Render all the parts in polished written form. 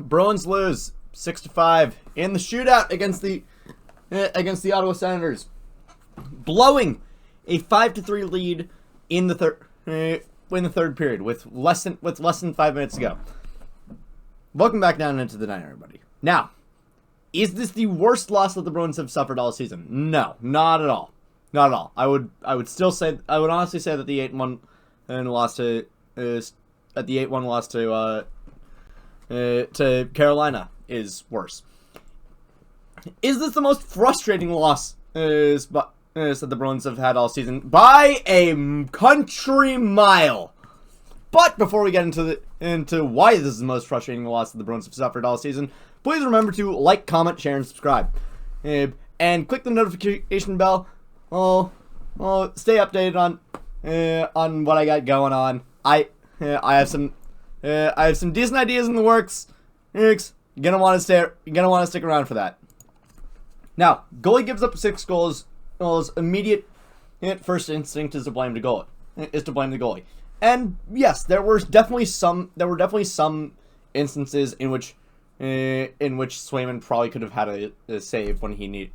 Bruins lose 6-5 in the shootout against the Ottawa Senators, blowing a 5-3 lead in the third period with less than 5 minutes to go. Welcome back down into the night, everybody. Now, is this the worst loss that the Bruins have suffered all season? No, not at all. Not at all. I would honestly say that the 8-1 loss to Carolina is worse. Is this the most frustrating loss that the Bruins have had all season? By a country mile. But before we get into why this is the most frustrating loss that the Bruins have suffered all season, please remember to like, comment, share, and subscribe. And click the notification bell. I'll stay updated on what I got going on. I have some decent ideas in the works. You're gonna want to stick around for that. Now, goalie gives up 6 goals. Immediate first instinct is to blame the goalie. And yes, there were definitely some instances in which Swayman probably could have had a save when he needed.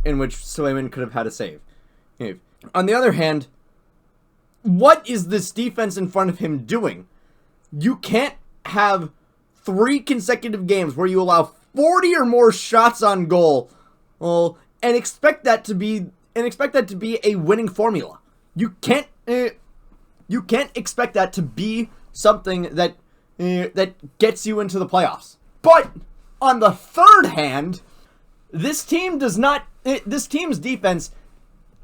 In which Swayman could have had a save. On the other hand, what is this defense in front of him doing? You can't have 3 consecutive games where you allow 40 or more shots on goal, and expect that to be a winning formula. You can't expect that to be something that gets you into the playoffs. But on the third hand, this team's defense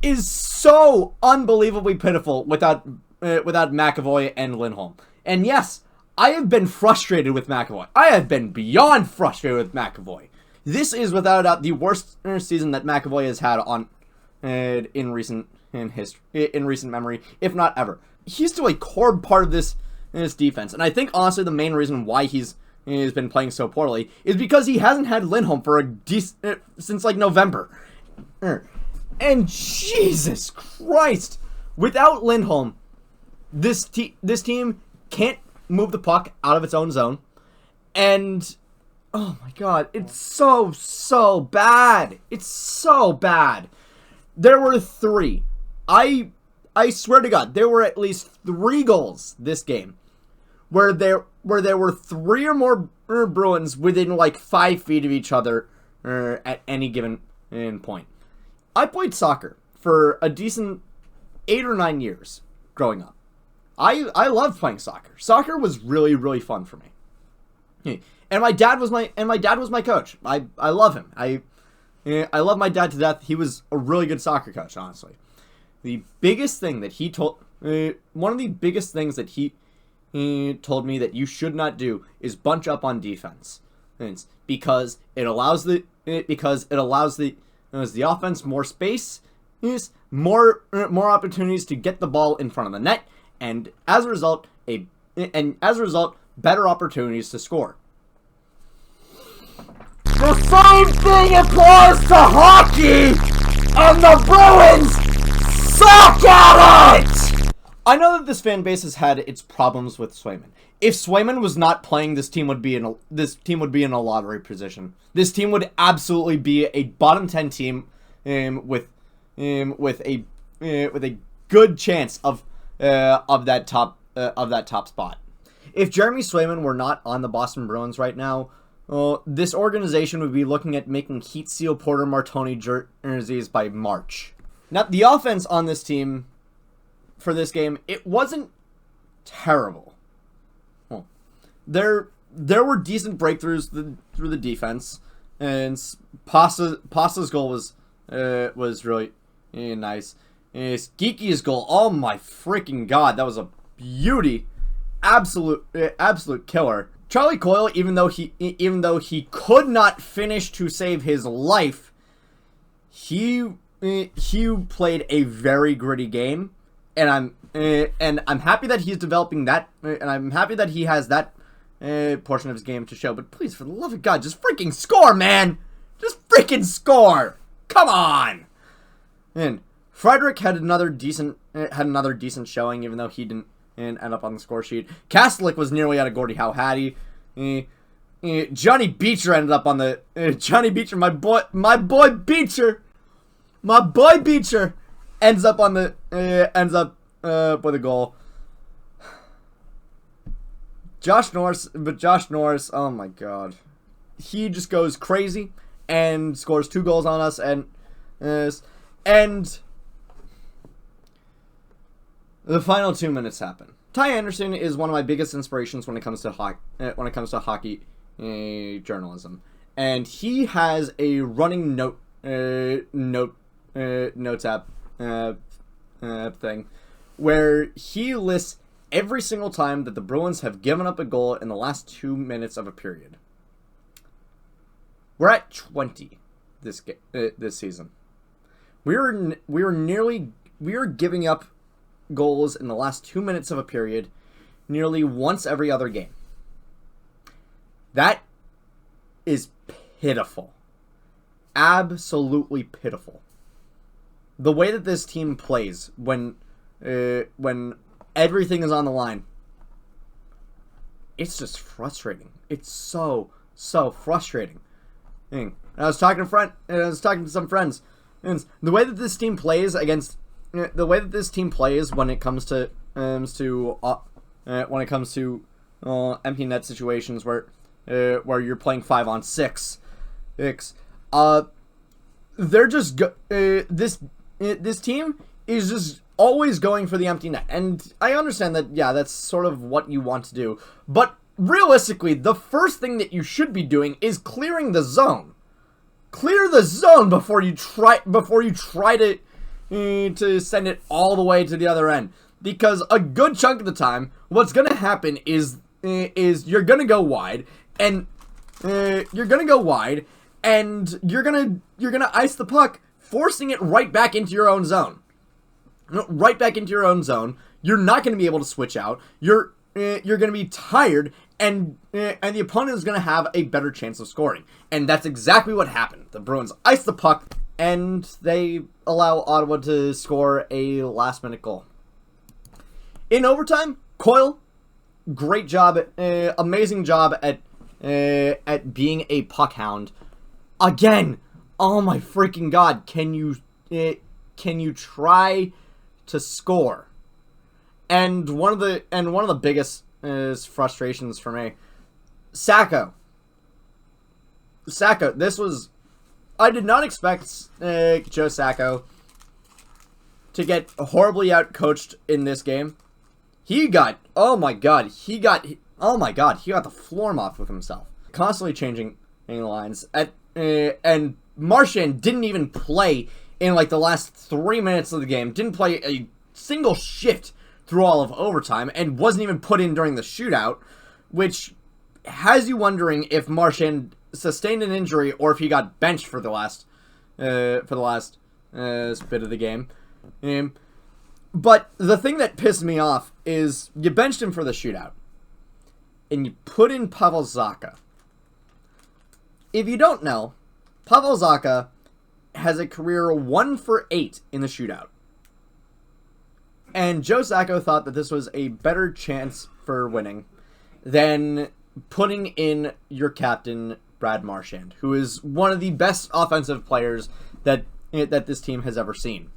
is so unbelievably pitiful without McAvoy and Lindholm. And yes, I have been frustrated with McAvoy. I have been beyond frustrated with McAvoy. This is without a doubt the worst season that McAvoy has had in recent memory, if not ever. He's still a core part of this defense, and I think honestly the main reason why he's been playing so poorly is because he hasn't had Lindholm for since like November. And Jesus Christ, without Lindholm, this team can't move the puck out of its own zone, and oh my God, it's so bad. It's so bad. There were 3. I swear to God, there were at least 3 goals this game where there were 3 or more Bruins within like 5 feet of each other at any given point. I played soccer for a decent 8 or 9 years growing up. I loved playing soccer. Soccer was really, really fun for me. And my dad was my coach. I love him. I love my dad to death. He was a really good soccer coach, honestly. The biggest thing that he told one of the biggest things that he told me that you should not do is bunch up on defense. Because it allows the offense more space, more opportunities to get the ball in front of the net, and as a result, better opportunities to score. The same thing applies to hockey, and the Bruins suck at it! I know that this fan base has had its problems with Swayman. If Swayman was not playing, this team would be in a lottery position. This team would absolutely be a bottom 10 team with a good chance of that top spot. If Jeremy Swayman were not on the Boston Bruins right now, this organization would be looking at making Heat Seal Porter Martoni jerseys by March. Now, the offense on this team for this game, it wasn't terrible. Well, there were decent breakthroughs through the defense, and Pasta's goal was really nice. Geeky's goal, oh my freaking God, that was a beauty, absolute killer. Charlie Coyle, even though he could not finish to save his life, he played a very gritty game, and I'm happy that he's developing that, and I'm happy that he has that portion of his game to show. But please, for the love of God, just freaking score, man! Just freaking score! Come on! And Frederick had another decent showing, even though he didn't end up on the score sheet. Kastelic was nearly out of Gordie Howe had he. Johnny Beecher ended up on the Johnny Beecher, my boy Beecher, ends up with a goal. Josh Norris, oh my god, he just goes crazy and scores 2 goals on us, and the final 2 minutes happen. Ty Anderson is one of my biggest inspirations when it comes to hockey journalism, and he has a running notes app thing where he lists every single time that the Bruins have given up a goal in the last 2 minutes of a period. We're at 20 this season. We are giving up goals in the last 2 minutes of a period nearly once every other game. That is pitiful. Absolutely pitiful. The way that this team plays when everything is on the line, it's just frustrating. It's so frustrating. And I was talking to some friends, and the way that this team plays when it comes to empty net situations where you're playing 5-on-6, they're just this team is just always going for the empty net, and I understand that. Yeah, that's sort of what you want to do, but realistically, the first thing that you should be doing is clearing the zone. Clear the zone before you try to send it all the way to the other end, because a good chunk of the time, what's gonna happen is you're gonna go wide, and you're gonna ice the puck, forcing it right back into your own zone. Right back into your own zone. You're not gonna be able to switch out. You're gonna be tired, and the opponent is gonna have a better chance of scoring, and that's exactly what happened. The Bruins ice the puck, and they allow Ottawa to score a last-minute goal. In overtime, Coyle, great job, amazing job at being a puck hound. Again, oh my freaking god! Can you try to score? And one of the biggest frustrations for me, Sacco. I did not expect Joe Sacco to get horribly outcoached in this game. He got the floor mopped with himself. Constantly changing lines. And Marchand didn't even play in like the last 3 minutes of the game. Didn't play a single shift through all of overtime, and wasn't even put in during the shootout, which has you wondering if Marchand sustained an injury or if he got benched for the last bit of the game. But the thing that pissed me off is you benched him for the shootout, and you put in Pavel Zacha. If you don't know, Pavel Zacha has a career 1 for 8 in the shootout. And Joe Sacco thought that this was a better chance for winning than putting in your captain, Brad Marchand, who is one of the best offensive players that this team has ever seen.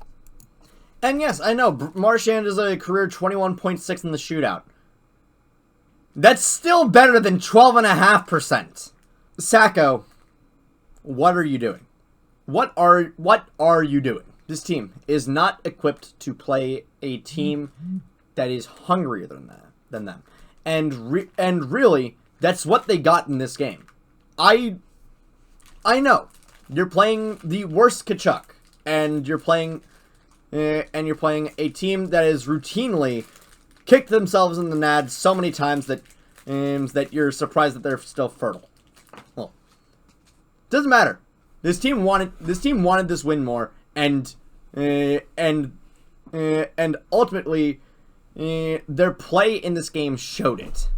And yes, I know, Marchand is a career 21.6 in the shootout. That's still better than 12.5%. Sacco, what are you doing? What are you doing? This team is not equipped to play a team that is hungrier than them. And really, that's what they got in this game. I know you're playing the worst Kachuk, and you're playing a team that has routinely kicked themselves in the nads so many times that you're surprised that they're still fertile. Well, doesn't matter. This team wanted this win more, and ultimately their play in this game showed it.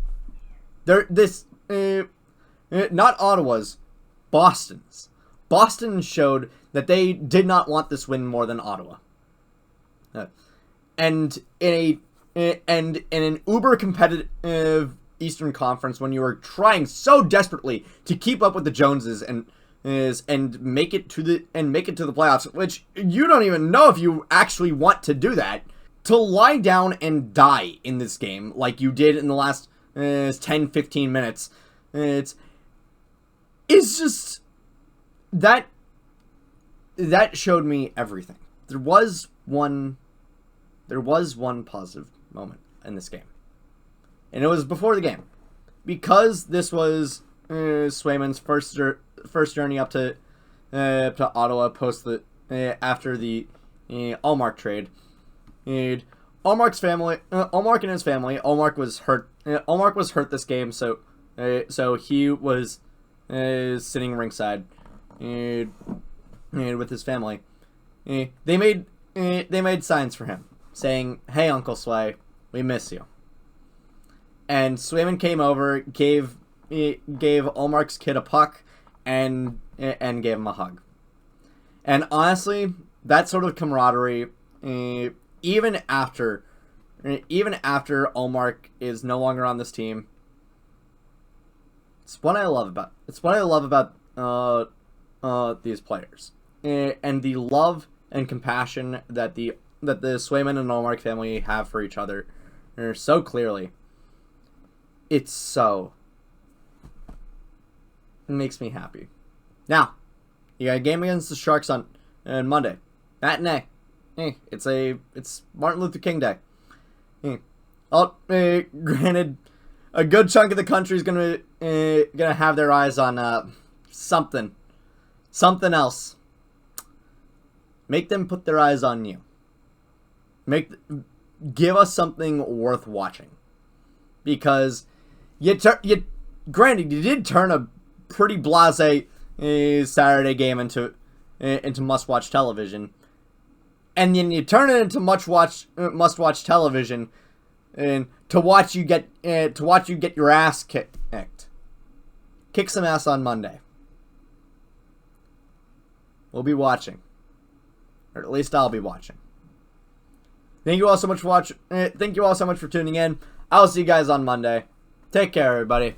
Not Ottawa's, Boston's. Boston showed that they did not want this win more than Ottawa. And in an uber competitive Eastern Conference when you were trying so desperately to keep up with the Joneses and make it to the playoffs, which you don't even know if you actually want to do that, to lie down and die in this game like you did in the last 10-15 minutes. It's just that showed me everything. There was one positive moment in this game, and it was before the game, because this was Swayman's first journey up to Ottawa post after the Ullmark trade. Ullmark and his family. Ullmark was hurt. Ullmark was hurt this game, so he was sitting ringside with his family. They made signs for him, saying, "Hey, Uncle Sway, we miss you." And Swayman came over, gave Ullmark's kid a puck, and gave him a hug. And honestly, that sort of camaraderie, even after Ullmark is no longer on this team, it's what I love about these players, and the love and compassion that the Swayman and Ullmark family have for each other so clearly. It makes me happy. Now, you got a game against the Sharks on Monday. Matinee. It's Martin Luther King Day. Granted, a good chunk of the country is gonna have their eyes on something else. Make them put their eyes on you. Give us something worth watching, because granted, you did turn a pretty blasé Saturday game into must-watch television, and then you turn it into must-watch television, and to watch you get your ass kicked. Kick some ass on Monday. We'll be watching, or at least I'll be watching. Thank you all so much for watching. Thank you all so much for tuning in. I'll see you guys on Monday. Take care, everybody.